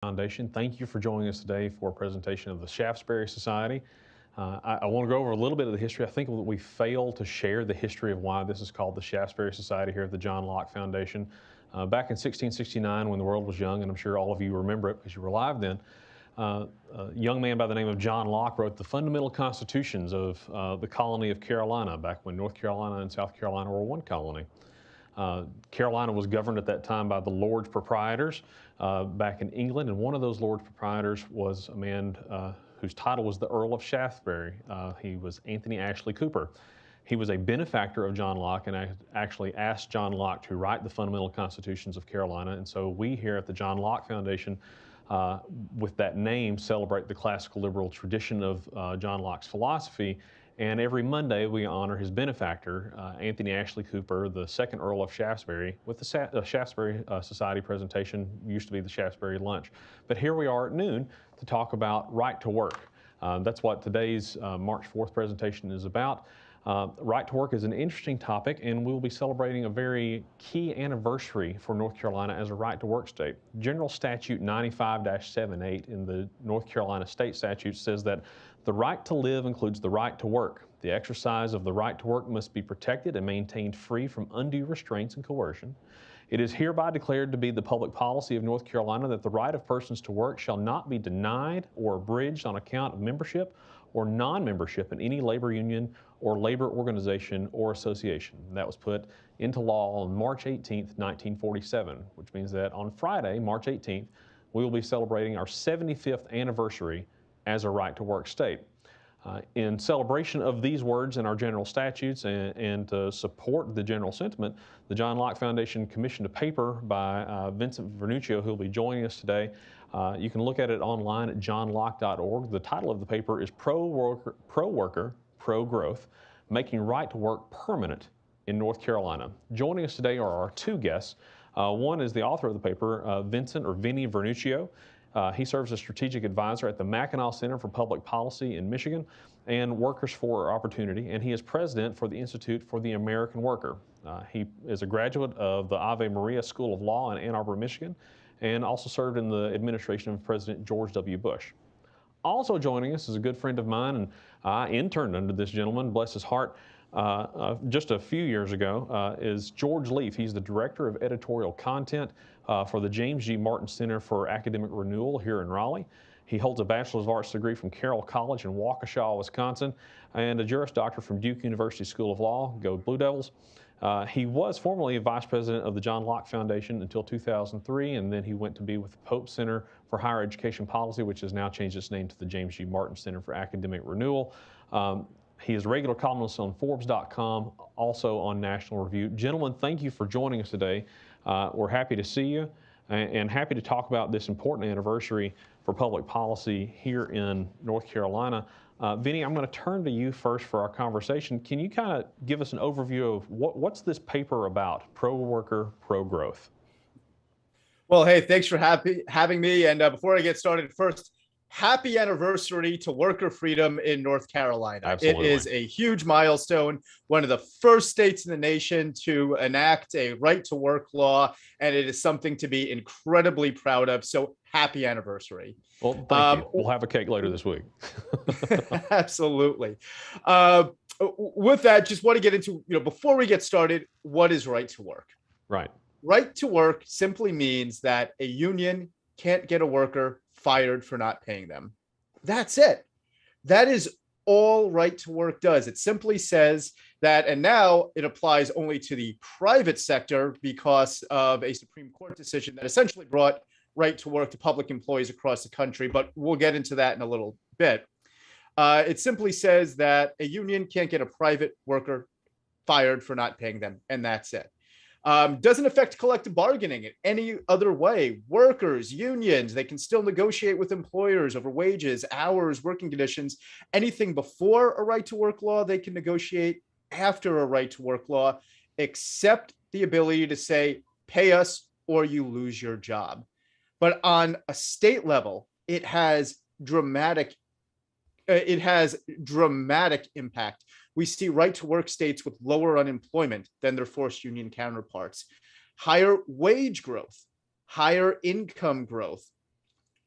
Foundation. Thank you for joining us today for a presentation of the Shaftesbury Society. I want to go over a little bit of the history. I think that we failed to share the history of why this is called the Shaftesbury Society here at the John Locke Foundation. Back in 1669, when the world was young, and I'm sure all of you remember it because you were alive then, a young man by the name of John Locke wrote the fundamental constitutions of the colony of Carolina back when North Carolina and South Carolina were one colony. Carolina was governed at that time by the Lords Proprietors back in England, and one of those Lords Proprietors was a man whose title was the Earl of Shaftesbury. He was Anthony Ashley Cooper. He was a benefactor of John Locke, and I actually asked John Locke to write the fundamental constitutions of Carolina. And so we here at the John Locke Foundation, with that name, celebrate the classical liberal tradition of John Locke's philosophy. And every Monday, we honor his benefactor, Anthony Ashley Cooper, the second Earl of Shaftesbury, with the Shaftesbury Society presentation, used to be the Shaftesbury Lunch. But here we are at noon to talk about right to work. That's what today's March 4th presentation is about. Right to work is an interesting topic, and we'll be celebrating a very key anniversary for North Carolina as a right to work state. General Statute 95-78 in the North Carolina state statute says that the right to live includes the right to work. The exercise of the right to work must be protected and maintained free from undue restraints and coercion. It is hereby declared to be the public policy of North Carolina that the right of persons to work shall not be denied or abridged on account of membership or non-membership in any labor union or labor organization or association. That was put into law on March 18th, 1947, which means that on Friday, March 18th, we will be celebrating our 75th anniversary as a right to work state. In celebration of these words in our general statutes and to support the general sentiment, the John Locke Foundation commissioned a paper by Vincent Vernuccio, who will be joining us today. You can look at it online at johnlocke.org. The title of the paper is Pro-Worker, Pro-Growth, Making Right to Work Permanent in North Carolina. Joining us today are our two guests. One is the author of the paper, Vincent or Vinny Vernuccio. He serves as strategic advisor at the Mackinac Center for Public Policy in Michigan and Workers for Opportunity, and he is president for the Institute for the American Worker. He is a graduate of the Ave Maria School of Law in Ann Arbor, Michigan, and also served in the administration of President George W. Bush. Also joining us is a good friend of mine, and I interned under this gentleman, bless his heart, just a few years ago, is George Leaf. He's the Director of Editorial Content for the James G. Martin Center for Academic Renewal here in Raleigh. He holds a Bachelor of Arts degree from Carroll College in Waukesha, Wisconsin, and a Juris Doctor from Duke University School of Law. Go Blue Devils. He was formerly a vice president of the John Locke Foundation until 2003, and then he went to be with the Pope Center for Higher Education Policy, which has now changed its name to the James G. Martin Center for Academic Renewal. He is a regular columnist on Forbes.com, also on National Review. Gentlemen, thank you for joining us today. We're happy to see you and happy to talk about this important anniversary for public policy here in North Carolina. Vinny, I'm going to turn to you first for our conversation. Can you kind of give us an overview of what's this paper about, pro-worker, pro-growth? Well, hey, thanks for having me. And before I get started, first, happy anniversary to worker freedom in North Carolina. Absolutely. It is a huge milestone, one of the first states in the nation to enact a right to work law, and it is something to be incredibly proud of. So happy anniversary. Well, thank you. We'll have a cake later this week. Absolutely. With that, just want to get into, before we get started, what is right to work? Right. Right to work simply means that a union can't get a worker fired for not paying them. That's it. That is all right to work does. It simply says that, and now it applies only to the private sector because of a Supreme Court decision that essentially brought right to work to public employees across the country, but we'll get into that in a little bit. It simply says that a union can't get a private worker fired for not paying them, and that's it. Doesn't affect collective bargaining in any other way. Workers, unions, they can still negotiate with employers over wages, hours, working conditions. Anything before a right to work law, they can negotiate after a right to work law, except the ability to say, pay us or you lose your job. But on a state level, it has dramatic impact. We see right to work states with lower unemployment than their forced union counterparts, higher wage growth, higher income growth,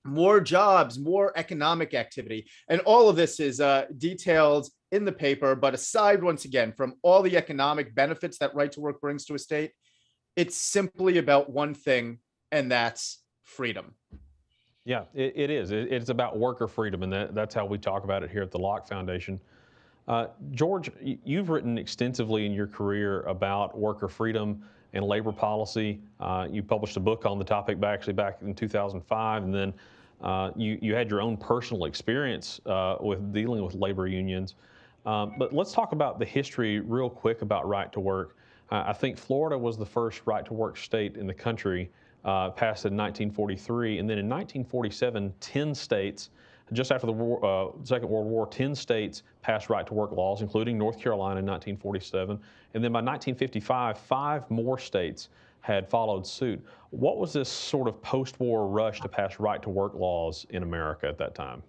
more jobs, more economic activity. And all of this is detailed in the paper. But aside, once again, from all the economic benefits that right to work brings to a state, it's simply about one thing, and that's freedom. Yeah, it is. It's about worker freedom, and that's how we talk about it here at the Locke Foundation. George, you've written extensively in your career about worker freedom and labor policy. You published a book on the topic back in 2005, and then you had your own personal experience with dealing with labor unions. But let's talk about the history real quick about right to work. I think Florida was the first right to work state in the country, passed in 1943, and then in 1947, 10 states. Just after the Second World War, 10 states passed right to work laws, including North Carolina in 1947. And then by 1955, 5 more states had followed suit. What was this sort of post war rush to pass right to work laws in America at that time?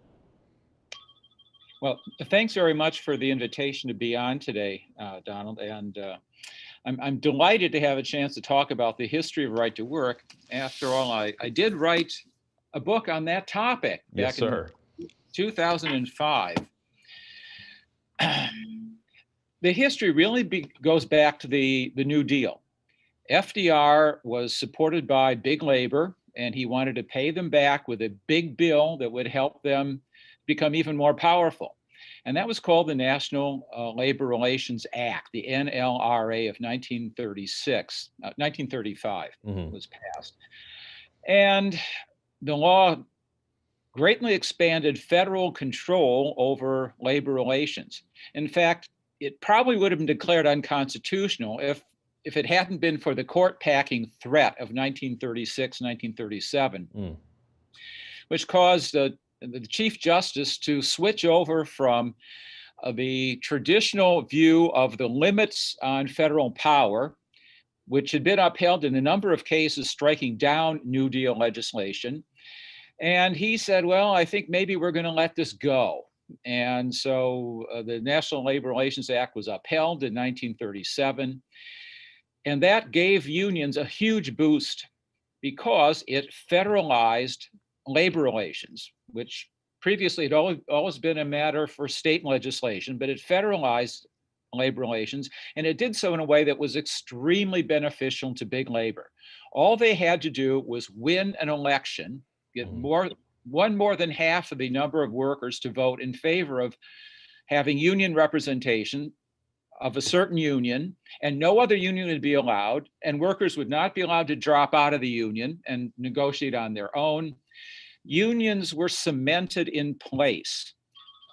Well, thanks very much for the invitation to be on today, Donald. And I'm delighted to have a chance to talk about the history of right to work. After all, I did write a book on that topic back in 2005. The history really goes back to the New Deal. FDR was supported by big labor, and he wanted to pay them back with a big bill that would help them become even more powerful. And that was called the National Labor Relations Act, the NLRA of 1935 was passed. And the law greatly expanded federal control over labor relations. In fact, it probably would have been declared unconstitutional if it hadn't been for the court packing threat of 1936, 1937, which caused the Chief Justice to switch over from the traditional view of the limits on federal power, which had been upheld in a number of cases striking down New Deal legislation. And he said, well, I think maybe we're going to let this go. And so the National Labor Relations Act was upheld in 1937. And that gave unions a huge boost because it federalized labor relations, which previously had always been a matter for state legislation, but it federalized labor relations, and it did so in a way that was extremely beneficial to big labor. All they had to do was win an election, get more than half of the number of workers to vote in favor of having union representation of a certain union, and no other union would be allowed, and workers would not be allowed to drop out of the union and negotiate on their own. Unions were cemented in place.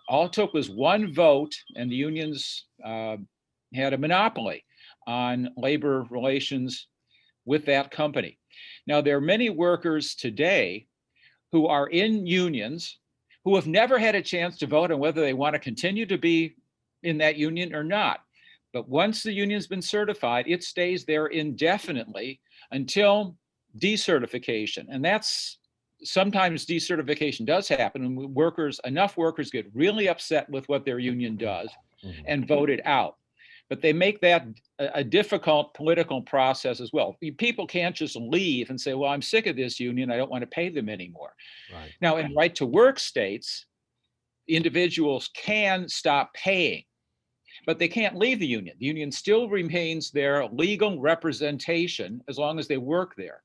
All it took was one vote, and the unions had a monopoly on labor relations with that company. Now, there are many workers today who are in unions who have never had a chance to vote on whether they want to continue to be in that union or not. But once the union's been certified, it stays there indefinitely until decertification. And that's sometimes decertification does happen, and enough workers get really upset with what their union does and vote it out. But they make that a difficult political process as well. People can't just leave and say, well, I'm sick of this union, I don't want to pay them anymore. Right. Now, in right to work states, individuals can stop paying, but they can't leave the union. The union still remains their legal representation as long as they work there.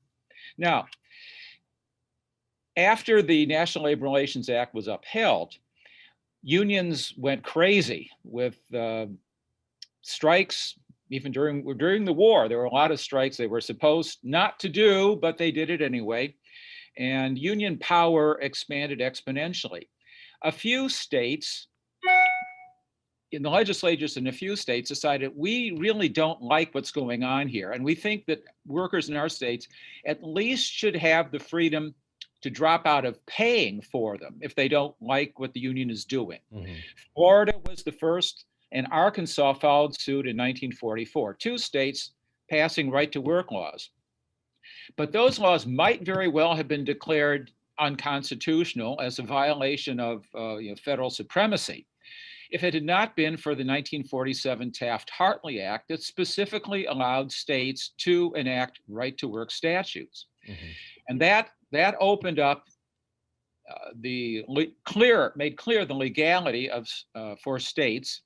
Now, after the National Labor Relations Act was upheld, unions went crazy with strikes. Even during the war, there were a lot of strikes they were supposed not to do, but they did it anyway. And union power expanded exponentially. A few states, in the legislatures in a few states, decided we really don't like what's going on here. And we think that workers in our states at least should have the freedom to drop out of paying for them if they don't like what the union is doing. Florida was the first, and Arkansas followed suit in 1944, 2 states passing right to work laws. But those laws might very well have been declared unconstitutional as a violation of federal supremacy if it had not been for the 1947 Taft-Hartley Act that specifically allowed states to enact right to work statutes. And that opened up made clear the legality of for states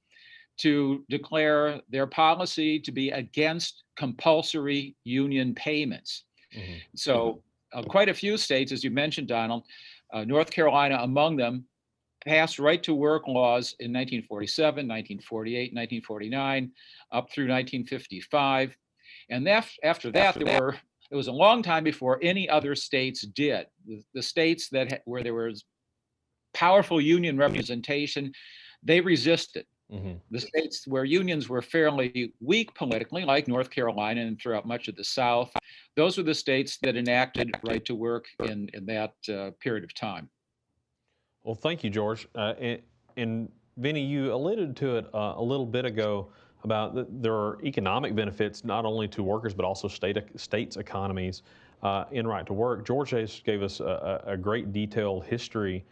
to declare their policy to be against compulsory union payments. Mm-hmm. So quite a few states, as you mentioned, Donald, North Carolina among them, passed right-to-work laws in 1947, 1948, 1949, up through 1955. And after that, it was a long time before any other states did. The states where there was powerful union representation, they resisted. Mm-hmm. The states where unions were fairly weak politically, like North Carolina and throughout much of the South, those were the states that enacted right to work in that period of time. Well, thank you, George. And Vinny, you alluded to it a little bit ago about there are economic benefits not only to workers but also states' economies in right to work. George just gave us a great detailed history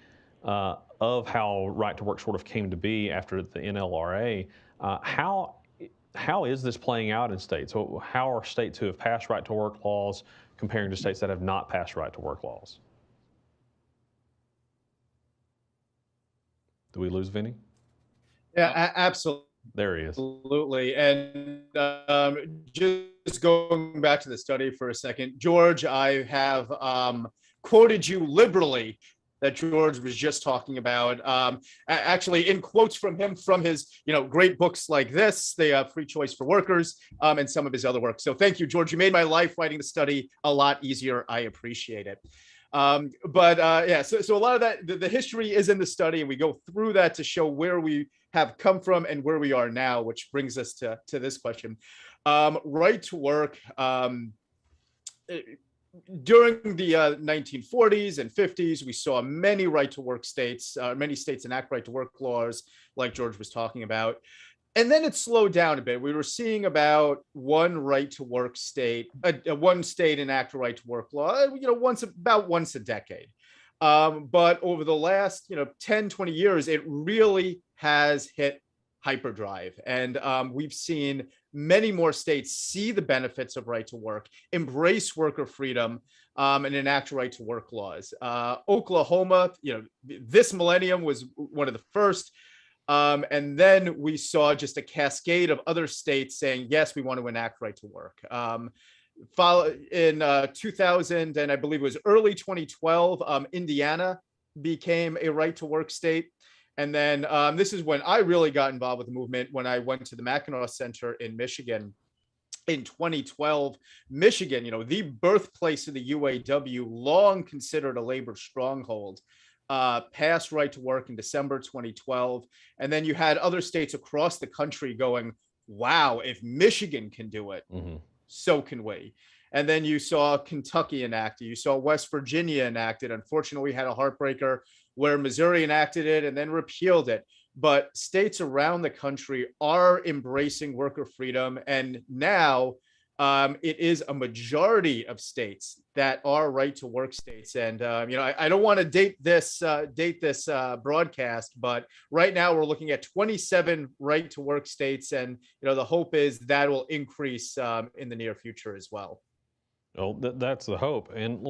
of how right to work sort of came to be after the NLRA. How is this playing out in states? So how are states who have passed right to work laws comparing to states that have not passed right to work laws? Do we lose Vinny? Yeah, absolutely. There he is. Absolutely. And just going back to the study for a second, George, I have quoted you liberally that George was just talking about, actually in quotes from him from his great books like this, the Free Choice for Workers, and some of his other work. So thank you, George. You made my life writing the study a lot easier. I appreciate it. Yeah, so a lot of that, the history is in the study, and we go through that to show where we have come from and where we are now, which brings us to this question. Right to work, during the 1940s and 50s, we saw many right to work states, many states enact right to work laws, like George was talking about. And then it slowed down a bit. We were seeing about one right to work state, one state enact a right to work law, once a decade. But over the last 10, 20 years, it really has hit hyperdrive. And we've seen many more states see the benefits of right to work, embrace worker freedom, and enact right to work laws. Oklahoma, this millennium was one of the first. And then we saw just a cascade of other states saying, yes, we want to enact right to work. In 2000, and I believe it was early 2012, Indiana became a right to work state. And then this is when I really got involved with the movement, when I went to the Mackinac Center in Michigan in 2012. Michigan, the birthplace of the UAW, long considered a labor stronghold, passed right to work in December 2012. And then you had other states across the country going, wow, if Michigan can do it, so can we. And then you saw Kentucky enacted, you saw West Virginia enacted. Unfortunately, we had a heartbreaker where Missouri enacted it and then repealed it. But states around the country are embracing worker freedom. And now it is a majority of states that are right to work states. And, I don't want to date this broadcast, but right now we're looking at 27 right to work states. And, the hope is that will increase in the near future as well. Well, that's the hope. And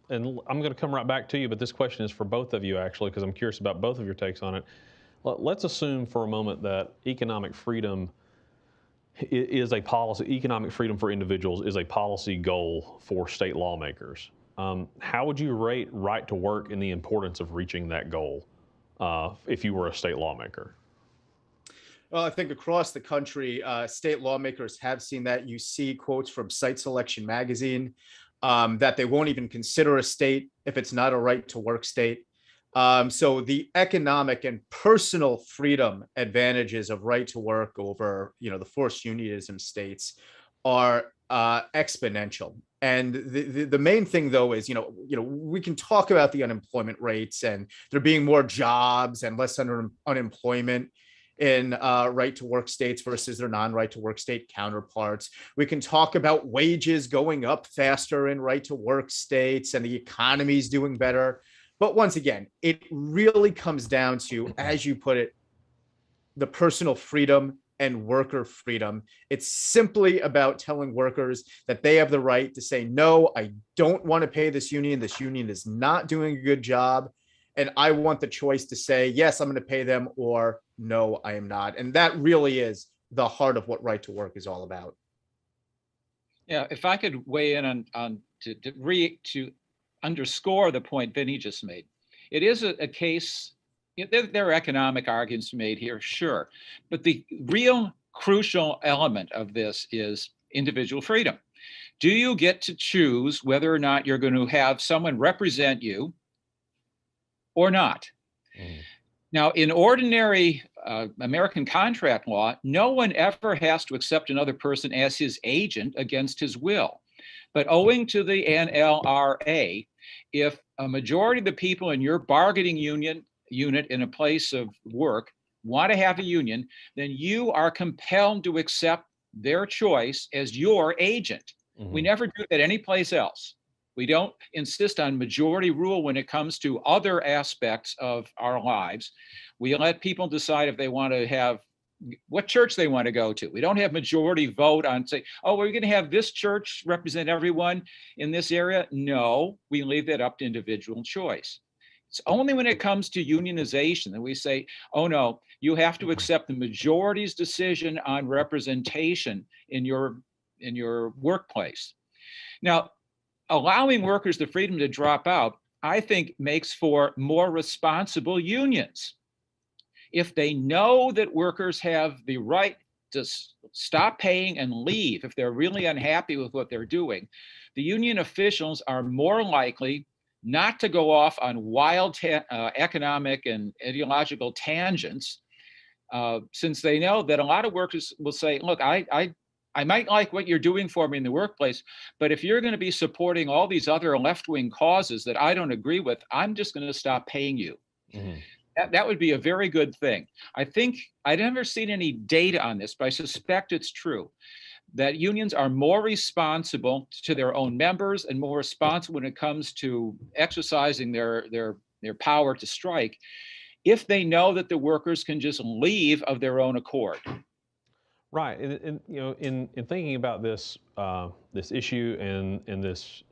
I'm going to come right back to you, but this question is for both of you, actually, because I'm curious about both of your takes on it. Let's assume for a moment that economic freedom is a policy, economic freedom for individuals is a policy goal for state lawmakers. How would you rate right to work and the importance of reaching that goal if you were a state lawmaker? Well, I think across the country, state lawmakers have seen that. You see quotes from Site Selection magazine that they won't even consider a state if it's not a right to work state. So the economic and personal freedom advantages of right to work over, the forced unionism states are exponential. And the main thing, though, is, we can talk about the unemployment rates and there being more jobs and less unemployment in right to work states versus their non-right to work state counterparts. We can talk about wages going up faster in right to work states and the economy's doing better. But once again, it really comes down to, as you put it, the personal freedom and worker freedom. It's simply about telling workers that they have the right to say, no, I don't want to pay this union. This union is not doing a good job. And I want the choice to say, yes, I'm going to pay them, or no, I am not. And that really is the heart of what right to work is all about. Yeah, if I could weigh in on to underscore the point Vinny just made, it is a case. There are economic arguments made here, sure, but the real crucial element of this is individual freedom. Do you get to choose whether or not you're going to have someone represent you or not? Mm. Now, in ordinary American contract law, no one ever has to accept another person as his agent against his will. But owing to the NLRA, if a majority of the people in your bargaining unit in a place of work want to have a union, then you are compelled to accept their choice as your agent. Mm-hmm. We never do that anyplace else. We don't insist on majority rule when it comes to other aspects of our lives. We let people decide if they want to have what church they want to go to. We don't have majority vote on say, oh, we're going to have this church represent everyone in this area. No, we leave that up to individual choice. It's only when it comes to unionization that we say, oh no, you have to accept the majority's decision on representation in your workplace. Now, allowing workers the freedom to drop out, I think, makes for more responsible unions. If they know that workers have the right to stop paying and leave if they're really unhappy with what they're doing, the union officials are more likely not to go off on wild economic and ideological tangents, since they know that a lot of workers will say, look, I might like what you're doing for me in the workplace, but if you're going to be supporting all these other left-wing causes that I don't agree with, I'm just going to stop paying you. Mm-hmm. That would be a very good thing. I think I've never seen any data on this, but I suspect it's true that unions are more responsible to their own members and more responsible when it comes to exercising their power to strike if they know that the workers can just leave of their own accord. Right, and you know, in thinking about this this issue and in this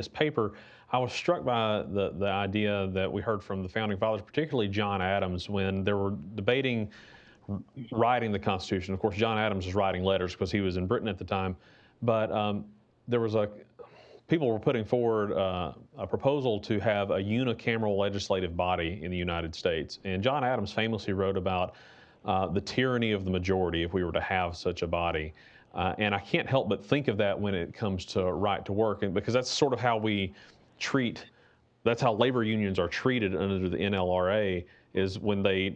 paper, I was struck by the idea that we heard from the founding fathers, particularly John Adams, when they were debating writing the Constitution. Of course, John Adams was writing letters because he was in Britain at the time, but there was people were putting forward a proposal to have a unicameral legislative body in the United States, and John Adams famously wrote about the tyranny of the majority if we were to have such a body. And I can't help but think of that when it comes to right to work, and because that's sort of how we treat, that's how labor unions are treated under the NLRA, is when they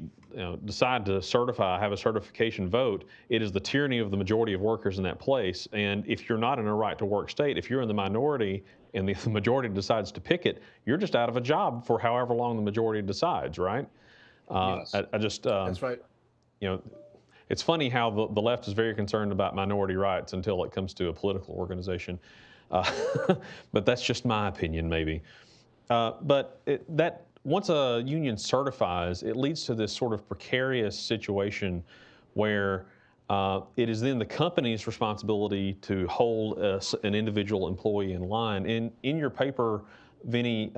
decide to have a certification vote, it is the tyranny of the majority of workers in that place. And if you're not in a right to work state, if you're in the minority and the majority decides to picket, you're just out of a job for however long the majority decides, right? Yes. I just, that's right. You know, it's funny how the left is very concerned about minority rights until it comes to a political organization. But that's just my opinion, maybe. But that once a union certifies, it leads to this sort of precarious situation where it is then the company's responsibility to hold an individual employee in line. In your paper, Vinny,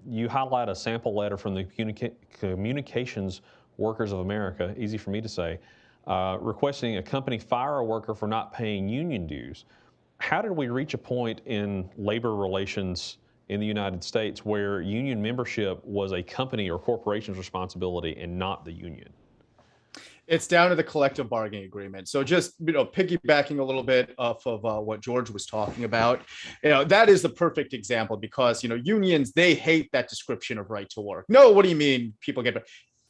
you highlight a sample letter from the Communications Workers of America, easy for me to say, requesting a company fire a worker for not paying union dues. How did we reach a point in labor relations in the United States where union membership was a company or corporation's responsibility and not the union? It's down to the collective bargaining agreement. So just, piggybacking a little bit off of what George was talking about, that is the perfect example because, unions, they hate that description of right to work. No, what do you mean people get?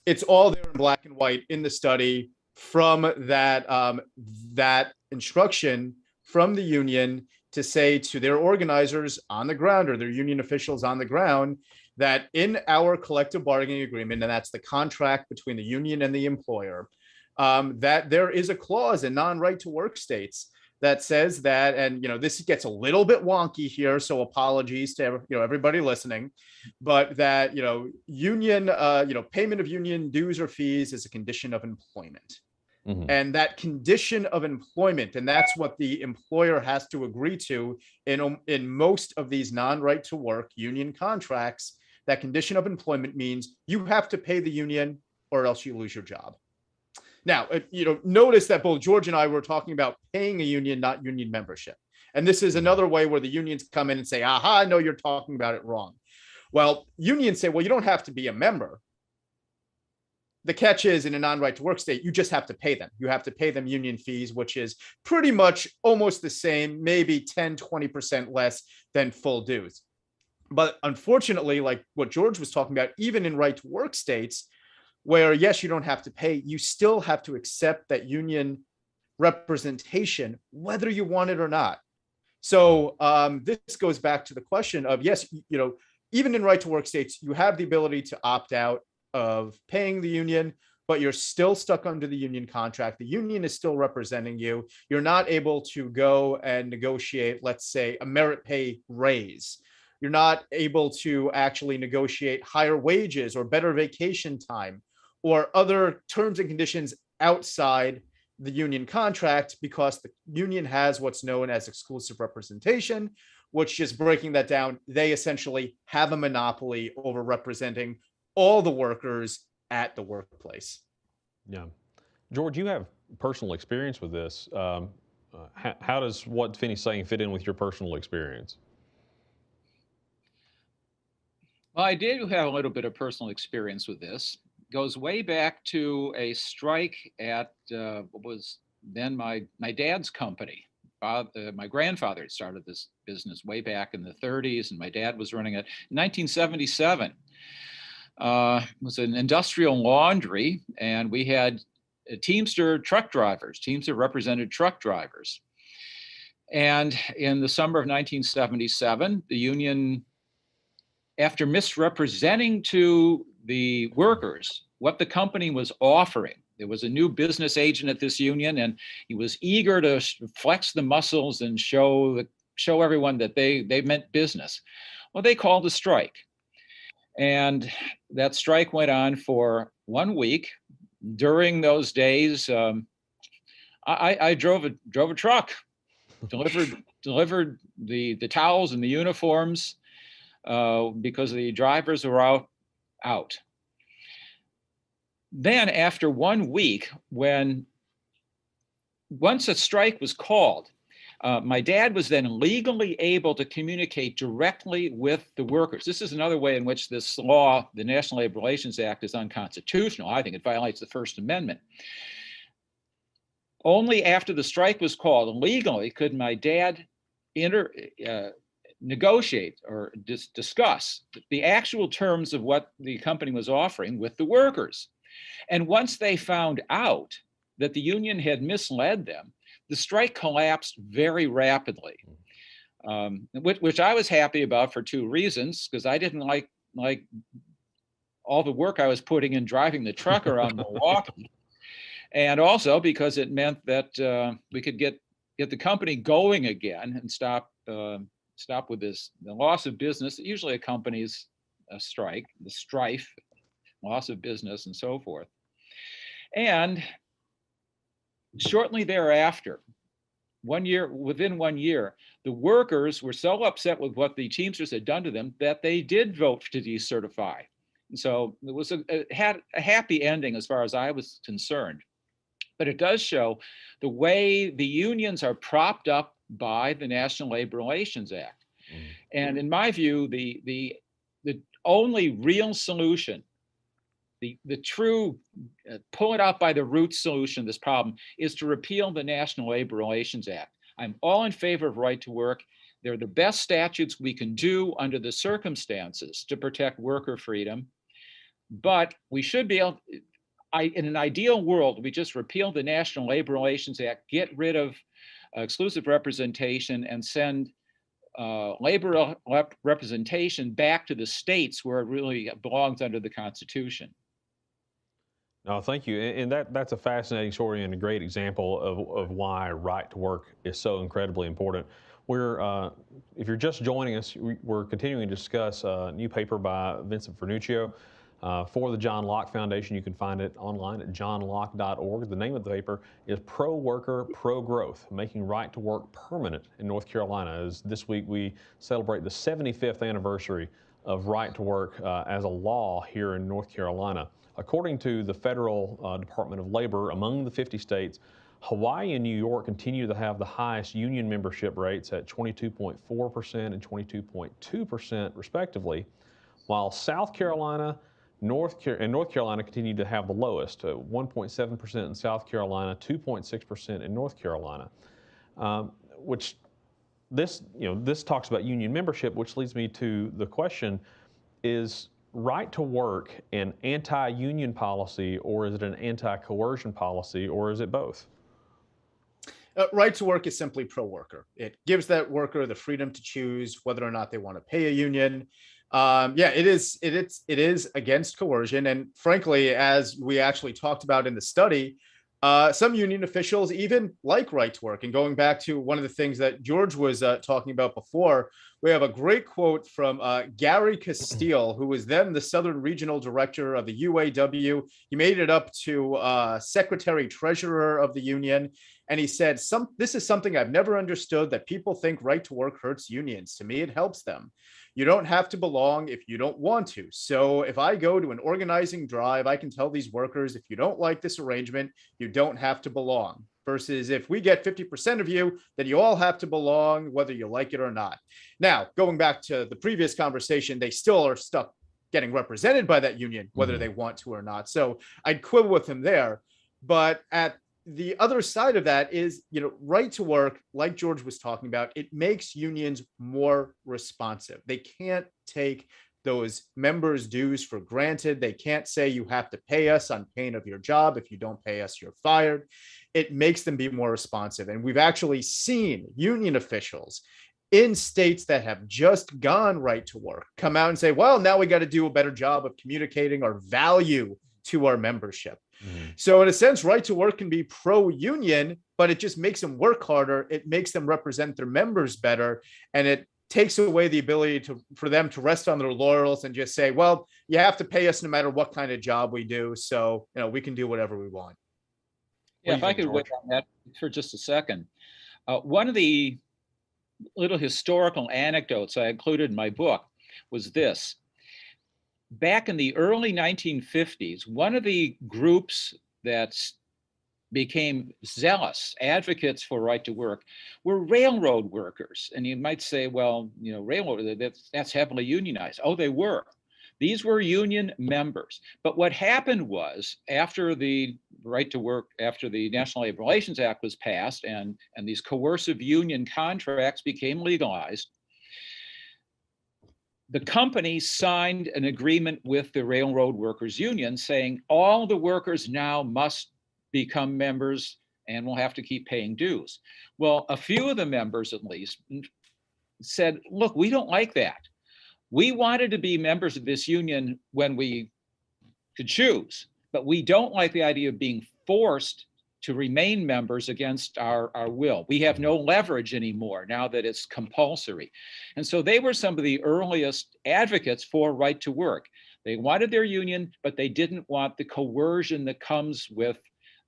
It's all there in black and white in the study from that instruction from the union to say to their organizers on the ground or their union officials on the ground that in our collective bargaining agreement, and that's the contract between the union and the employer, that there is a clause in non-right to work states that says that, and this gets a little bit wonky here, so apologies to everybody listening, but that union payment of union dues or fees is a condition of employment. Mm-hmm. And that condition of employment, and that's what the employer has to agree to in most of these non-right to work union contracts, that condition of employment means you have to pay the union or else you lose your job. Now, notice that both George and I were talking about paying a union, not union membership. And this is another way where the unions come in and say, aha, I know you're talking about it wrong. Well, unions say, well, you don't have to be a member. The catch is, in a non-right to work state, you just have to pay them. You have to pay them union fees, which is pretty much almost the same, maybe 10, 20% less than full dues. But unfortunately, like what George was talking about, even in right to work states, where yes, you don't have to pay, you still have to accept that union representation, whether you want it or not. So this goes back to the question of, yes, even in right to work states, you have the ability to opt out of paying the union, but you're still stuck under the union contract. The union is still representing you. You're not able to go and negotiate, let's say, a merit pay raise. You're not able to actually negotiate higher wages or better vacation time or other terms and conditions outside the union contract, because the union has what's known as exclusive representation, which, just breaking that down, they essentially have a monopoly over representing all the workers at the workplace. Yeah. George, you have personal experience with this. How does what Finney's saying fit in with your personal experience? Well, I did have a little bit of personal experience with this. It goes way back to a strike at what was then my dad's company. My grandfather started this business way back in the 30s, and my dad was running it in 1977. It was an industrial laundry, and we had Teamster truck drivers. Teamster represented truck drivers. And in the summer of 1977, the union, after misrepresenting to the workers what the company was offering, there was a new business agent at this union, and he was eager to flex the muscles and show everyone that they meant business. Well, they called a strike. And that strike went on for 1 week. During those days, I drove a truck, delivered the towels and the uniforms because the drivers were out. Then after 1 week, once a strike was called, my dad was then legally able to communicate directly with the workers. This is another way in which this law, the National Labor Relations Act, is unconstitutional. I think it violates the First Amendment. Only after the strike was called legally could my dad negotiate or discuss the actual terms of what the company was offering with the workers. And once they found out that the union had misled them, the strike collapsed very rapidly, which I was happy about for two reasons, because I didn't like all the work I was putting in driving the truck around Milwaukee, and also because it meant that we could get the company going again and stop with the loss of business that usually accompanies a strike, the strife, loss of business, and so forth. And shortly thereafter, within 1 year, the workers were so upset with what the Teamsters had done to them that they did vote to decertify. And so it had a happy ending as far as I was concerned. But it does show the way the unions are propped up by the National Labor Relations Act. And in my view, the only real solution, the true pull it out by the roots solution to this problem, is to repeal the National Labor Relations Act. I'm all in favor of right to work. They're the best statutes we can do under the circumstances to protect worker freedom. But we should be able, in an ideal world, we just repeal the National Labor Relations Act, get rid of exclusive representation, and send labor representation back to the states where it really belongs under the Constitution. No, thank you. And that's a fascinating story and a great example of why right to work is so incredibly important. If you're just joining us, we're continuing to discuss a new paper by Vincent Fernuccio for the John Locke Foundation. You can find it online at johnlocke.org. The name of the paper is Pro Worker, Pro Growth, Making Right to Work Permanent in North Carolina. As this week we celebrate the 75th anniversary of right to work as a law here in North Carolina. According to the Federal Department of Labor, among the 50 states, Hawaii and New York continue to have the highest union membership rates at 22.4% and 22.2% respectively, while South Carolina, North Carolina continue to have the lowest, 1.7% in South Carolina, 2.6% in North Carolina, which this talks about union membership, which leads me to the question: is right to work an anti-union policy, or is it an anti-coercion policy, or is it both? Right to work is simply pro-worker. It gives that worker the freedom to choose whether or not they want to pay a union. Yeah, it is. It is against coercion, and frankly, as we actually talked about in the study, some union officials even like right to work. And going back to one of the things that George was talking about before, we have a great quote from Gary Castile, who was then the Southern Regional Director of the UAW. He made it up to Secretary Treasurer of the union. And he said, this is something I've never understood, that people think right to work hurts unions. To me, it helps them. You don't have to belong if you don't want to. So if I go to an organizing drive, I can tell these workers, if you don't like this arrangement, you don't have to belong. Versus if we get 50% of you, then you all have to belong, whether you like it or not. Now, going back to the previous conversation, they still are stuck getting represented by that union, whether they want to or not. So I'd quibble with him there. But at the other side of that is, right to work, like George was talking about, it makes unions more responsive. They can't take those members' dues for granted. They can't say you have to pay us on pain of your job. If you don't pay us, you're fired. It makes them be more responsive. And we've actually seen union officials in states that have just gone right to work come out and say, well, now we got to do a better job of communicating our value to our membership. So in a sense, right to work can be pro-union, but it just makes them work harder. It makes them represent their members better. And it takes away the ability for them to rest on their laurels and just say, well, you have to pay us no matter what kind of job we do. So, we can do whatever we want. Yeah, if I could wait on that for just a second. One of the little historical anecdotes I included in my book was this. Back in the early 1950s, one of the groups that became zealous advocates for right to work were railroad workers. And you might say, well, railroad, that's heavily unionized. Oh, they were. These were union members. But what happened was, after the right to work, after the National Labor Relations Act was passed and these coercive union contracts became legalized, the company signed an agreement with the Railroad Workers Union saying all the workers now must become members and will have to keep paying dues. Well, a few of the members, at least, said, look, we don't like that. We wanted to be members of this union when we could choose, but we don't like the idea of being forced to remain members against our will. We have no leverage anymore now that it's compulsory. And so they were some of the earliest advocates for right to work. They wanted their union, but they didn't want the coercion that comes with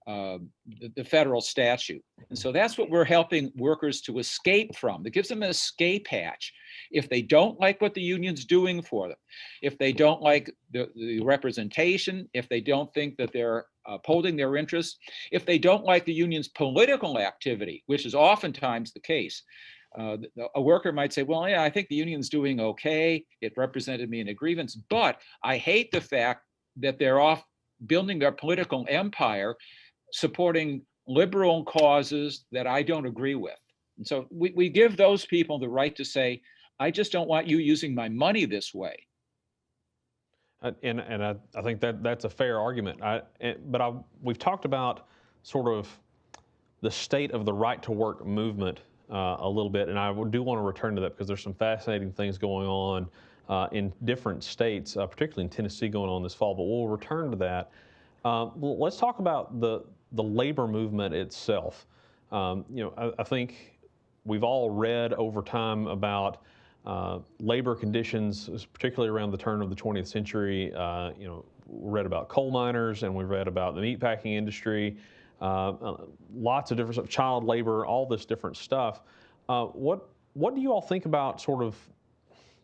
the federal statute. And so that's what we're helping workers to escape from. It gives them an escape hatch. If they don't like what the union's doing for them, if they don't like the representation, if they don't think that they're upholding their interests, if they don't like the union's political activity, which is oftentimes the case, a worker might say, well, yeah, I think the union's doing okay. It represented me in a grievance, but I hate the fact that they're off building their political empire supporting liberal causes that I don't agree with. And so we give those people the right to say, I just don't want you using my money this way. And I think that's a fair argument. We've talked about sort of the state of the right to work movement a little bit, and I do want to return to that because there's some fascinating things going on in different states, particularly in Tennessee going on this fall, but we'll return to that. Let's talk about the labor movement itself. I think we've all read over time about labor conditions, particularly around the turn of the 20th century. We read about coal miners, and we read about the meatpacking industry, lots of different stuff, child labor, all this different stuff. What do you all think about sort of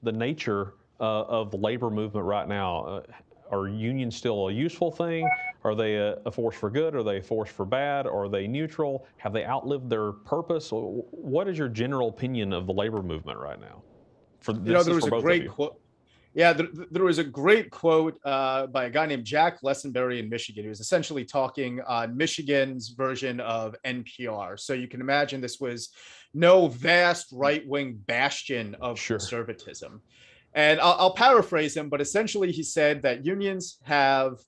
the nature of the labor movement right now? Are unions still a useful thing? Are they a force for good? Are they a force for bad? Are they neutral? Have they outlived their purpose? What is your general opinion of the labor movement right now? This There is was for a both of great you. quote. Yeah, there was a great quote by a guy named Jack Lessenberry in Michigan. He was essentially talking on Michigan's version of NPR. So you can imagine this was no vast right wing bastion of Sure. conservatism. And I'll paraphrase him, but essentially he said that unions have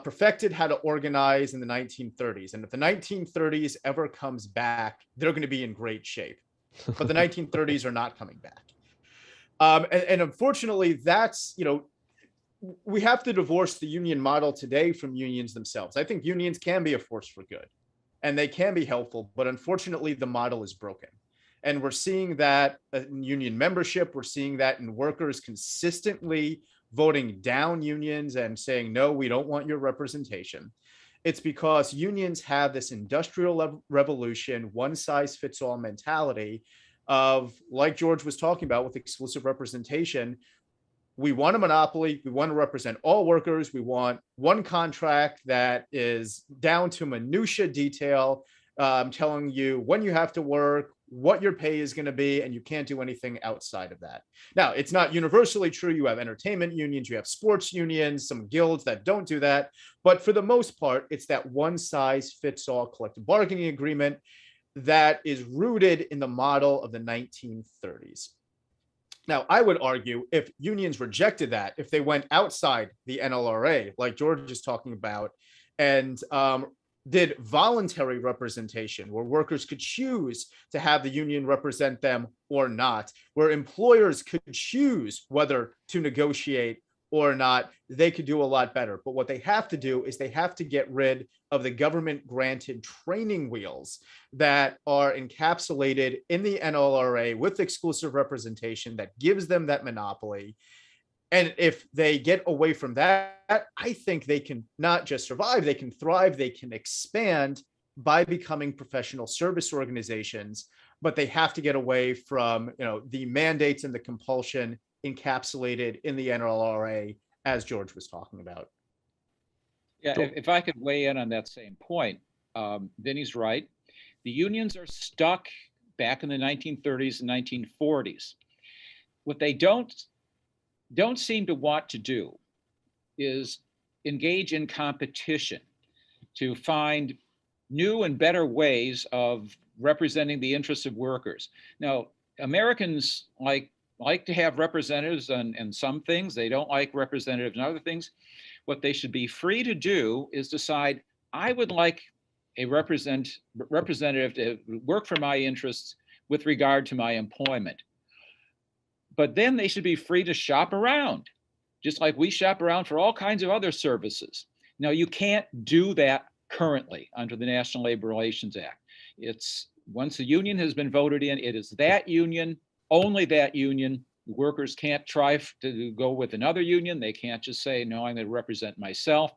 perfected how to organize in the 1930s. And if the 1930s ever comes back, they're going to be in great shape. But the 1930s are not coming back. And unfortunately, we have to divorce the union model today from unions themselves. I think unions can be a force for good and they can be helpful, but unfortunately, the model is broken. And we're seeing that in union membership. We're seeing that in workers consistently voting down unions and saying, no, we don't want your representation. It's because unions have this industrial revolution, one size fits all mentality of, like George was talking about with exclusive representation, we want a monopoly. We want to represent all workers. We want one contract that is down to minutia detail, telling you when you have to work, what your pay is going to be, and you can't do anything outside of that. Now, it's not universally true. You have entertainment unions, you have sports unions, some guilds that don't do that. But for the most part, it's that one size fits all collective bargaining agreement that is rooted in the model of the 1930s. Now, I would argue if unions rejected that, if they went outside the NLRA, like George is talking about, and did voluntary representation where workers could choose to have the union represent them or not, where employers could choose whether to negotiate or not, they could do a lot better. But what they have to do is they have to get rid of the government granted training wheels that are encapsulated in the NLRA with exclusive representation that gives them that monopoly. And if they get away from that, I think they can not just survive, they can thrive, they can expand by becoming professional service organizations, but they have to get away from, the mandates and the compulsion encapsulated in the NLRA, as George was talking about. Yeah, if I could weigh in on that same point, Vinny's right. The unions are stuck back in the 1930s and 1940s. What they don't seem to want to do is engage in competition to find new and better ways of representing the interests of workers. Now, Americans like to have representatives on some things. They don't like representatives on other things. What they should be free to do is decide, I would like a representative to work for my interests with regard to my employment. But then they should be free to shop around, just like we shop around for all kinds of other services. Now, you can't do that currently under the National Labor Relations Act. It's once a union has been voted in, it is that union, only that union. Workers can't try to go with another union. They can't just say, no, I'm going to represent myself.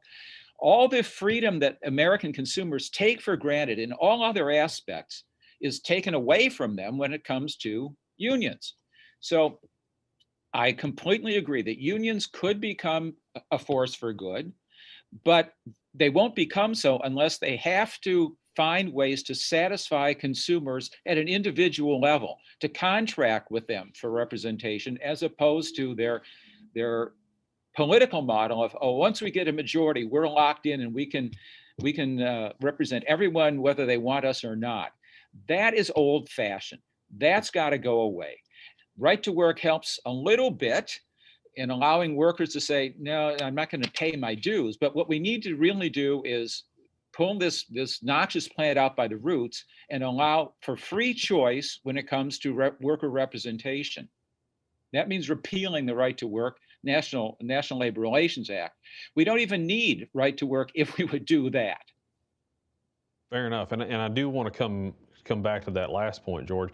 All the freedom that American consumers take for granted in all other aspects is taken away from them when it comes to unions. So I completely agree that unions could become a force for good, but they won't become so unless they have to find ways to satisfy consumers at an individual level, to contract with them for representation, as opposed to their political model of, once we get a majority, we're locked in and we can represent everyone whether they want us or not. That is old fashioned. That's got to go away. Right to work helps a little bit in allowing workers to say, no, I'm not going to pay my dues. But what we need to really do is pull this noxious plant out by the roots and allow for free choice when it comes to worker representation. That means repealing the Right to Work National Labor Relations Act. We don't even need right to work if we would do that. Fair enough, and I do want to come back to that last point, George.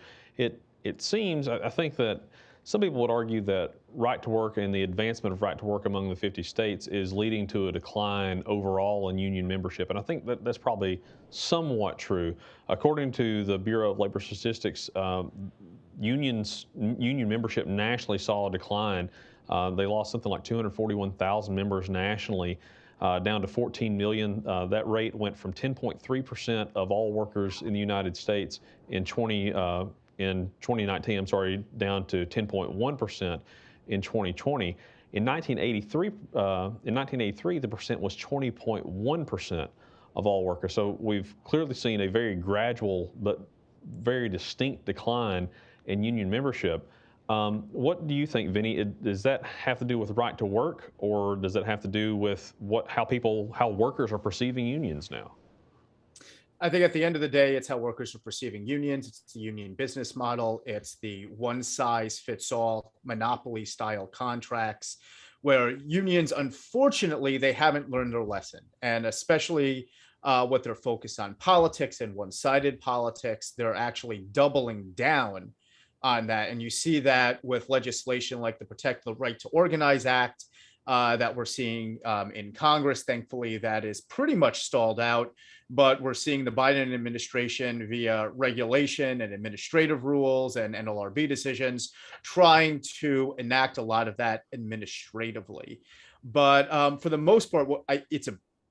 It seems, I think that some people would argue that right to work and the advancement of right to work among the 50 states is leading to a decline overall in union membership, and I think that's probably somewhat true. According to the Bureau of Labor Statistics, union membership nationally saw a decline They lost something like 241,000 members nationally, down to 14 million. That rate went from 10.3% of all workers in the United States in 2019, down to 10.1% in 2020. In 1983, the percent was 20.1% of all workers. So we've clearly seen a very gradual but very distinct decline in union membership. What do you think, Vinny? Does that have to do with right to work, or does that have to do with how workers are perceiving unions now? I think at the end of the day, it's how workers are perceiving unions. It's the union business model. It's the one size fits all monopoly style contracts where unions, unfortunately, they haven't learned their lesson. And especially what they're focused on politics and one sided politics, they're actually doubling down on that. And you see that with legislation like the Protect the Right to Organize Act that we're seeing in Congress. Thankfully, that is pretty much stalled out. But we're seeing the Biden administration via regulation and administrative rules and NLRB decisions trying to enact a lot of that administratively. But for the most part,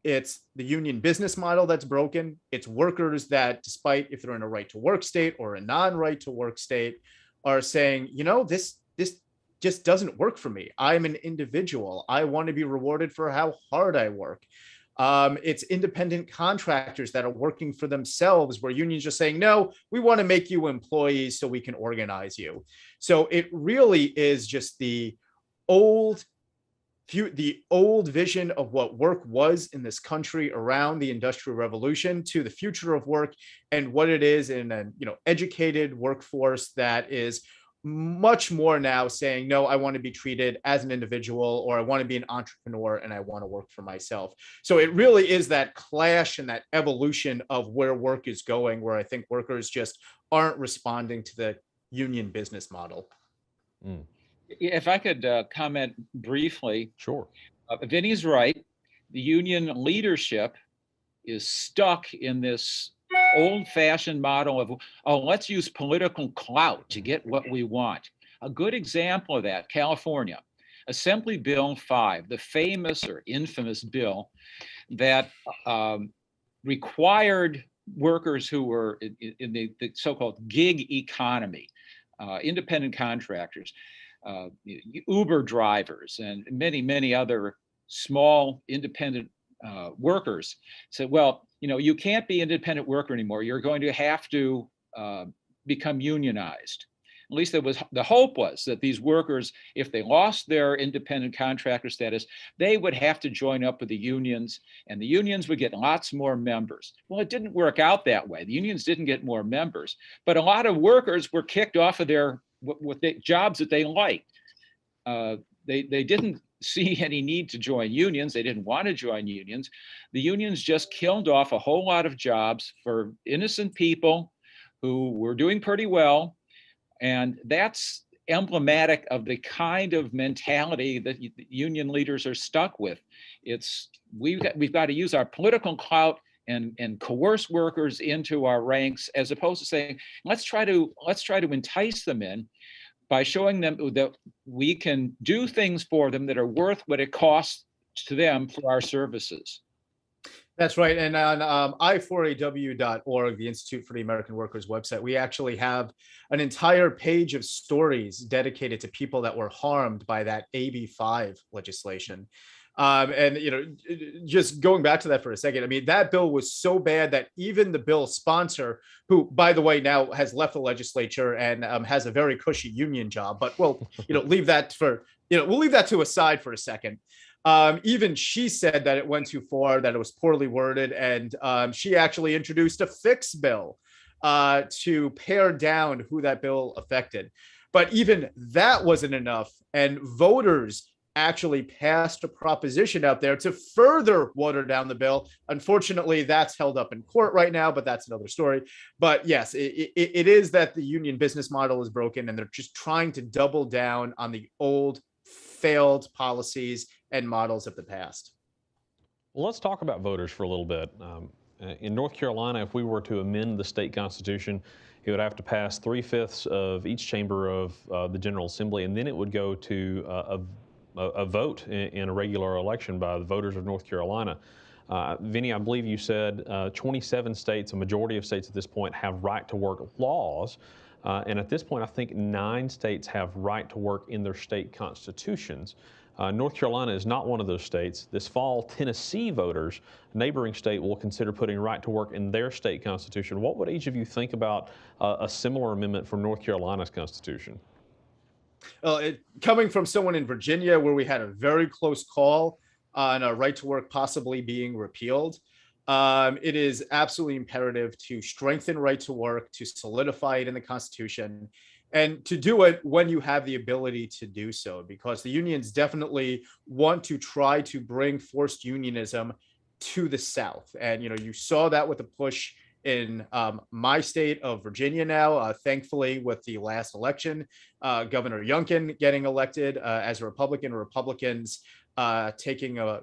it's the union business model that's broken. It's workers that, despite if they're in a right to work state or a non-right to work state, are saying, this just doesn't work for me. I'm an individual. I want to be rewarded for how hard I work. It's independent contractors that are working for themselves, where unions are saying, no, we want to make you employees so we can organize you. So it really is just the old vision of what work was in this country around the Industrial Revolution to the future of work and what it is in an educated workforce that is much more now saying, no, I want to be treated as an individual, or I want to be an entrepreneur and I want to work for myself. So it really is that clash and that evolution of where work is going, where I think workers just aren't responding to the union business model. If I could comment briefly. Sure. Vinny's right. The union leadership is stuck in this old-fashioned model of, let's use political clout to get what we want. A good example of that, California, Assembly Bill 5, the famous or infamous bill that required workers who were in the so-called gig economy, independent contractors, Uber drivers, and many, many other small independent workers said, well, you can't be independent worker anymore. You're going to have to become unionized. At least the hope was that these workers, if they lost their independent contractor status, they would have to join up with the unions, and the unions would get lots more members. Well, it didn't work out that way. The unions didn't get more members, but a lot of workers were kicked off of their jobs that they liked. They didn't see any need to join unions. They didn't want to join unions. The unions just killed off a whole lot of jobs for innocent people who were doing pretty well. And that's emblematic of the kind of mentality that union leaders are stuck with. We've got to use our political clout and coerce workers into our ranks, as opposed to saying, let's try to entice them in by showing them that we can do things for them that are worth what it costs to them for our services. That's right. And on i4aw.org, the Institute for the American Workers website, we actually have an entire page of stories dedicated to people that were harmed by that AB5 legislation. And just going back to that for a second, I mean, that bill was so bad that even the bill sponsor, who, by the way, now has left the legislature and has a very cushy union job, but we'll leave that to aside for a second. Even she said that it went too far, that it was poorly worded, and she actually introduced a fix bill to pare down who that bill affected. But even that wasn't enough, and voters actually passed a proposition out there to further water down the bill. Unfortunately, that's held up in court right now, but that's another story. But yes, it is that the union business model is broken, and they're just trying to double down on the old failed policies and models of the past. Well, let's talk about voters for a little bit. In North Carolina, if we were to amend the state constitution, it would have to pass 3/5 of each chamber of the General Assembly, and then it would go to a vote in a regular election by the voters of North Carolina. Vinny, I believe you said 27 states, a majority of states at this point, have right to work laws. And at this point, I think 9 states have right to work in their state constitutions. North Carolina is not one of those states. This fall, Tennessee voters, a neighboring state, will consider putting right to work in their state constitution. What would each of you think about a similar amendment from North Carolina's constitution? Coming from someone in Virginia, where we had a very close call on a right to work possibly being repealed, it is absolutely imperative to strengthen right to work, to solidify it in the Constitution, and to do it when you have the ability to do so, because the unions definitely want to try to bring forced unionism to the South. And, you saw that with the push in my state of Virginia now, thankfully, with the last election, Governor Youngkin getting elected as a Republican, Republicans taking a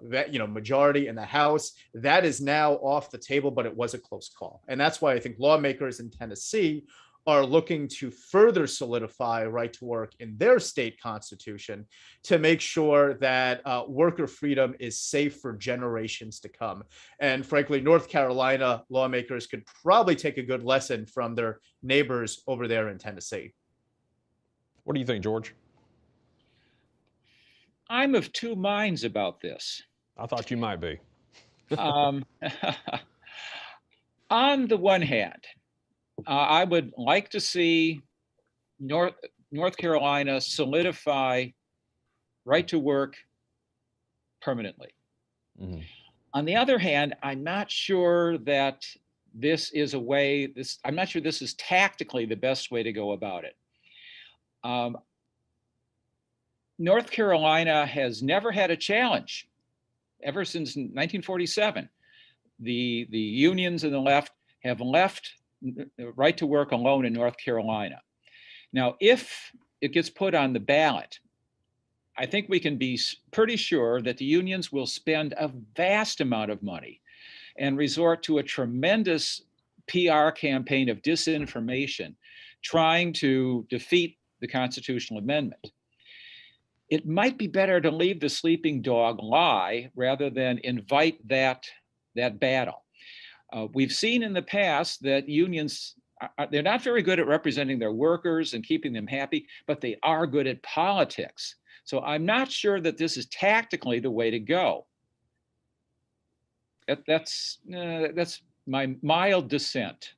majority in the House. That is now off the table, but it was a close call. And that's why I think lawmakers in Tennessee are looking to further solidify right to work in their state constitution to make sure that worker freedom is safe for generations to come. And frankly, North Carolina lawmakers could probably take a good lesson from their neighbors over there in Tennessee. What do you think, George? I'm of two minds about this. I thought you might be. On the one hand, I would like to see North Carolina solidify right to work permanently. Mm-hmm. On the other hand, I'm not sure that this is a way, I'm not sure this is tactically the best way to go about it. North Carolina has never had a challenge ever since 1947. The unions and the left have left right to work alone in North Carolina. Now, if it gets put on the ballot, I think we can be pretty sure that the unions will spend a vast amount of money and resort to a tremendous PR campaign of disinformation trying to defeat the constitutional amendment. It might be better to leave the sleeping dog lie rather than invite that battle. We've seen in the past that unions, they're not very good at representing their workers and keeping them happy, but they are good at politics. So I'm not sure that this is tactically the way to go. That's my mild dissent.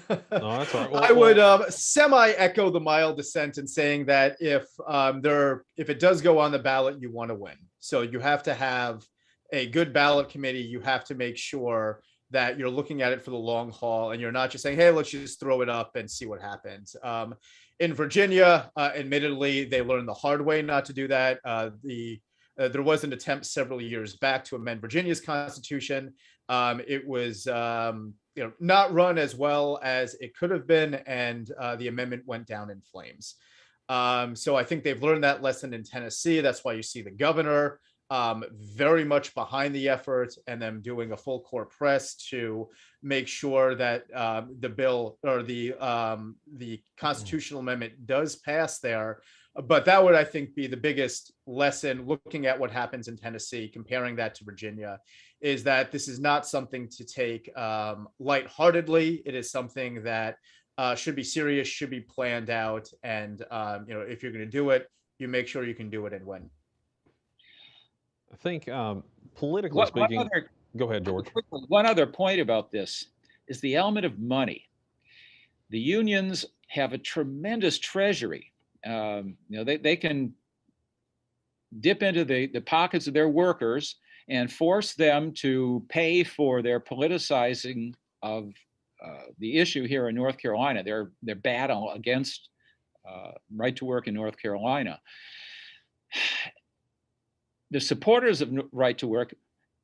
No, that's all right. Well, I would semi-echo the mild dissent in saying that if it does go on the ballot, you want to win. So you have to have a good ballot committee. You have to make sure that you're looking at it for the long haul and you're not just saying, hey, let's just throw it up and see what happens. In Virginia, admittedly, they learned the hard way not to do that. There was an attempt several years back to amend Virginia's constitution. It was not run as well as it could have been, and the amendment went down in flames. So I think they've learned that lesson in Tennessee. That's why you see the governor very much behind the effort and them doing a full court press to make sure that the bill or the constitutional amendment does pass there. But that would, I think, be the biggest lesson looking at what happens in Tennessee, comparing that to Virginia, is that this is not something to take lightheartedly. It is something that should be serious, should be planned out. And, if you're going to do it, you make sure you can do it and when. I think politically speaking, go ahead, George. One other point about this is the element of money. The unions have a tremendous treasury. They can dip into the pockets of their workers and force them to pay for their politicizing of the issue here in North Carolina, their battle against right to work in North Carolina. The supporters of right to work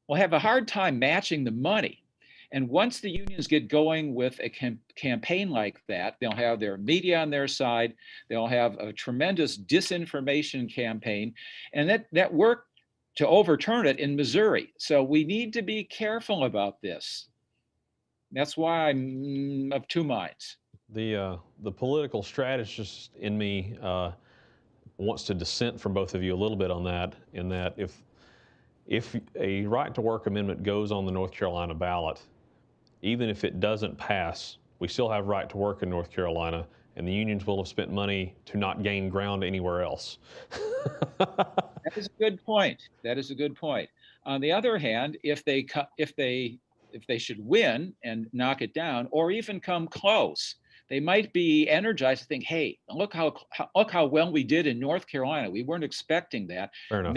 will have a hard time matching the money. And once the unions get going with a campaign like that, they'll have their media on their side. They'll have a tremendous disinformation campaign, and that worked to overturn it in Missouri. So we need to be careful about this. That's why I'm of two minds. The political strategist in me wants to dissent from both of you a little bit on that, in that if a right to work amendment goes on the North Carolina ballot, even if it doesn't pass, we still have right to work in North Carolina, and the unions will have spent money to not gain ground anywhere else. That is a good point. That is a good point. On the other hand, if they should win and knock it down, or even come close, they might be energized to think, "Hey, look how well we did in North Carolina. We weren't expecting that. Fair enough.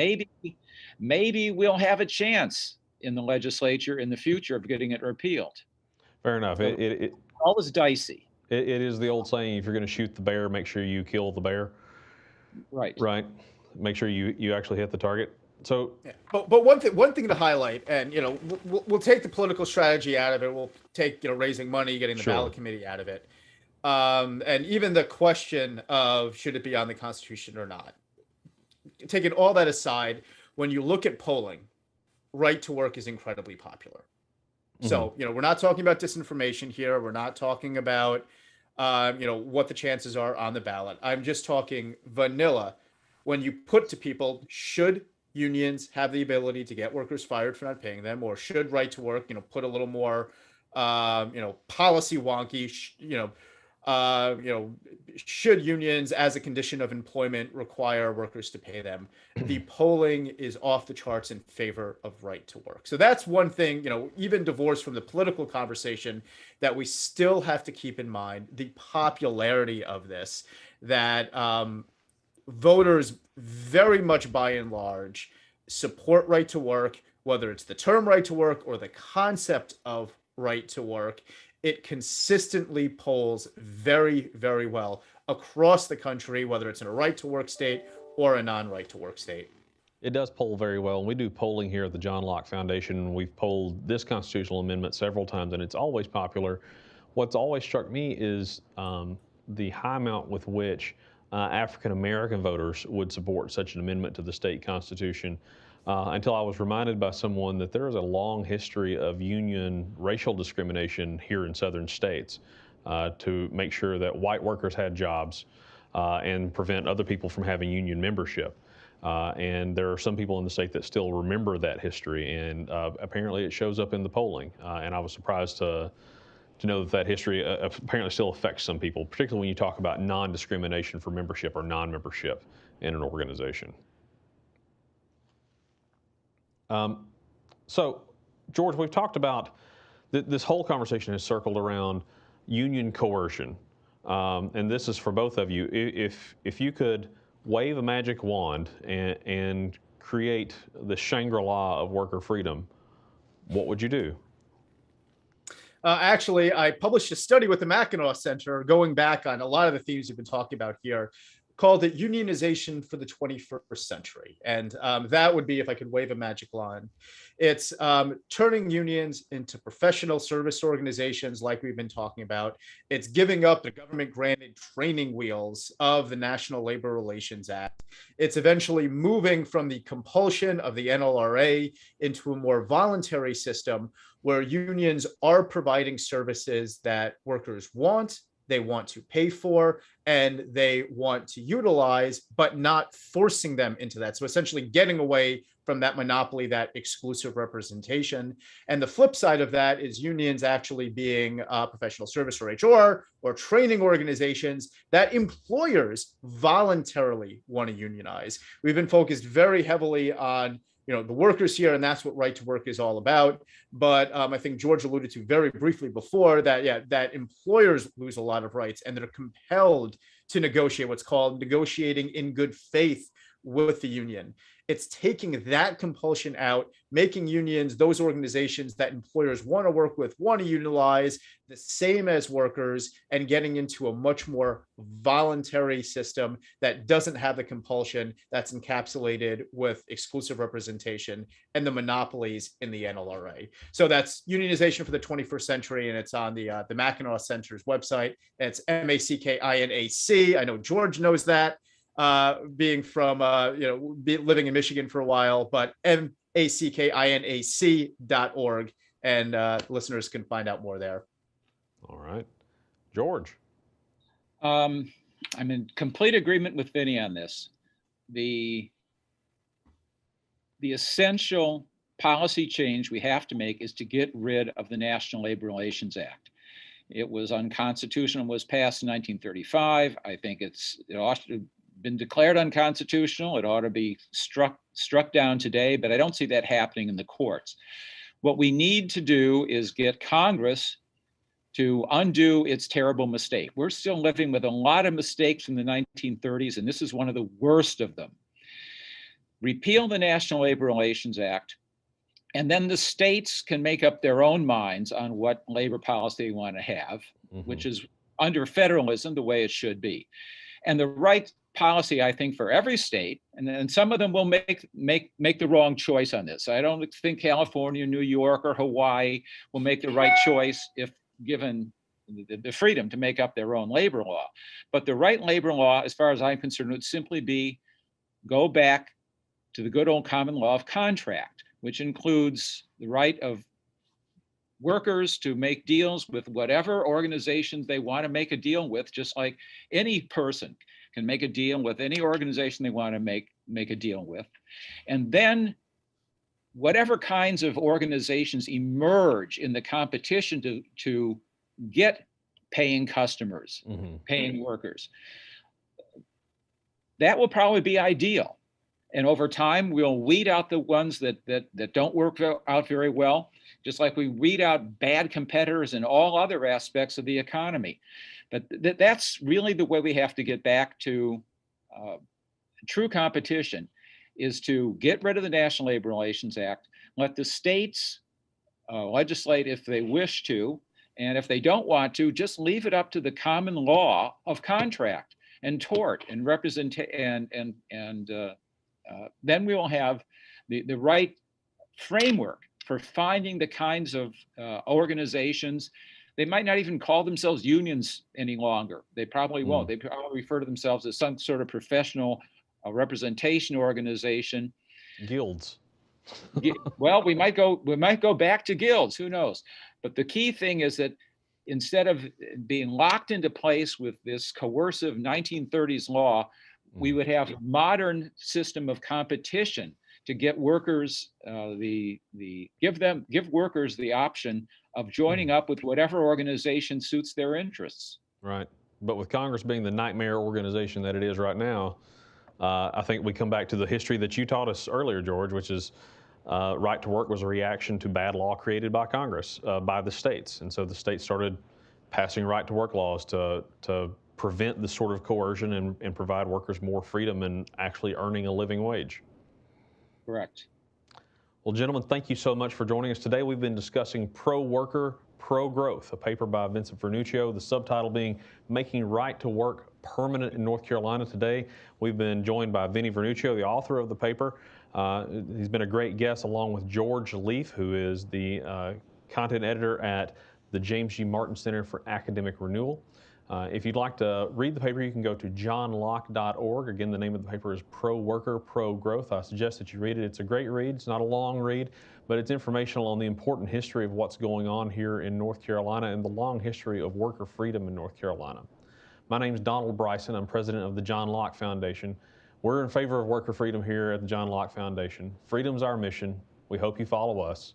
Maybe we'll have a chance in the legislature in the future of getting it repealed." Fair enough. So always dicey. It is the old saying: if you're going to shoot the bear, make sure you kill the bear. Right. Right. Make sure you actually hit the target. So, yeah. But one thing to highlight, and we'll take the political strategy out of it. We'll take raising money, getting the ballot committee out of it, and even the question of should it be on the Constitution or not. Taking all that aside, when you look at polling, right to work is incredibly popular. So, we're not talking about disinformation here. We're not talking about, what the chances are on the ballot. I'm just talking vanilla. When you put to people, should unions have the ability to get workers fired for not paying them, or should right to work, put a little more, policy wonky, should unions as a condition of employment require workers to pay them? The polling is off the charts in favor of right to work. So that's one thing, even divorced from the political conversation, that we still have to keep in mind the popularity of this, that voters very much by and large support right to work, whether it's the term right to work or the concept of right to work. It consistently polls very, very well across the country, whether it's in a right to work state or a non-right to work state. It does poll very well. And we do polling here at the John Locke Foundation. We've polled this constitutional amendment several times, and it's always popular. What's always struck me is the high amount with which African American voters would support such an amendment to the state constitution. Until I was reminded by someone that there is a long history of union racial discrimination here in southern states to make sure that white workers had jobs and prevent other people from having union membership. And there are some people in the state that still remember that history, and apparently it shows up in the polling. And I was surprised to know that history apparently still affects some people, particularly when you talk about non-discrimination for membership or non-membership in an organization. So, George, we've talked about this whole conversation has circled around union coercion, and this is for both of you. If you could wave a magic wand and create the Shangri-La of worker freedom, what would you do? Actually, I published a study with the Mackinac Center going back on a lot of the themes we've been talking about here, called it Unionization for the 21st Century. And that would be, if I could wave a magic wand, it's turning unions into professional service organizations like we've been talking about. It's giving up the government granted training wheels of the National Labor Relations Act. It's eventually moving from the compulsion of the NLRA into a more voluntary system where unions are providing services that workers want, they want to pay for, and they want to utilize, but not forcing them into that. So essentially getting away from that monopoly, that exclusive representation. And the flip side of that is unions actually being professional service or HR or training organizations that employers voluntarily want to unionize. We've been focused very heavily on the workers here, and that's what right to work is all about. But I think George alluded to very briefly before that, that employers lose a lot of rights, and they're compelled to negotiate what's called negotiating in good faith with the union. It's taking that compulsion out, making unions, those organizations that employers want to work with, want to utilize, the same as workers, and getting into a much more voluntary system that doesn't have the compulsion that's encapsulated with exclusive representation and the monopolies in the NLRA. So that's Unionization for the 21st Century, and it's on the Mackinac Center's website. And it's MACKINAC. I know George knows that, being from living in Michigan for a while, but MACKINAC.org, and listeners can find out more there. All right, George. I'm in complete agreement with Vinny on this. the essential policy change we have to make is to get rid of the National Labor Relations Act. It was unconstitutional, was passed in 1935. I think it ought to have been declared unconstitutional. It ought to be struck down today, but I don't see that happening in the courts. What we need to do is get Congress to undo its terrible mistake. We're still living with a lot of mistakes from the 1930s, and this is one of the worst of them. Repeal the National Labor Relations Act, and then the states can make up their own minds on what labor policy they want to have, which is under federalism the way it should be. And the right policy, I think, for every state, and then some of them will make the wrong choice on this. I don't think California, New York, or Hawaii will make the right choice if given the freedom to make up their own labor law. But the right labor law, as far as I'm concerned, would simply be go back to the good old common law of contract, which includes the right of workers to make deals with whatever organizations they want to make a deal with, just like any person can make a deal with any organization they want to make a deal with. And then whatever kinds of organizations emerge in the competition to get paying customers, paying workers, that will probably be ideal. And over time, we'll weed out the ones that don't work out very well, just like we weed out bad competitors in all other aspects of the economy. But that's really the way we have to get back to true competition, is to get rid of the National Labor Relations Act, let the states legislate if they wish to, and if they don't want to, just leave it up to the common law of contract and tort and then we will have the right framework for finding the kinds of organizations. They might not even call themselves unions any longer. They probably won't. They probably refer to themselves as some sort of professional representation organization. Guilds. Well, we might go back to guilds. Who knows? But the key thing is that instead of being locked into place with this coercive 1930s law, we would have a modern system of competition to get workers give workers the option of joining up with whatever organization suits their interests. Right. But with Congress being the nightmare organization that it is right now, I think we come back to the history that you taught us earlier, George, which is right to work was a reaction to bad law created by Congress, by the states. And so the states started passing right to work laws to prevent this sort of coercion and provide workers more freedom and actually earning a living wage. Correct. Well, gentlemen, thank you so much for joining us today. We've been discussing Pro-Worker, Pro-Growth, a paper by Vincent Vernuccio, the subtitle being Making Right to Work Permanent in North Carolina. Today, we've been joined by Vinny Vernuccio, the author of the paper. He's been a great guest, along with George Leaf, who is the content editor at the James G. Martin Center for Academic Renewal. If you'd like to read the paper, you can go to johnlocke.org. Again, the name of the paper is Pro-Worker, Pro-Growth. I suggest that you read it. It's a great read. It's not a long read, but it's informational on the important history of what's going on here in North Carolina and the long history of worker freedom in North Carolina. My name is Donald Bryson. I'm president of the John Locke Foundation. We're in favor of worker freedom here at the John Locke Foundation. Freedom's our mission. We hope you follow us.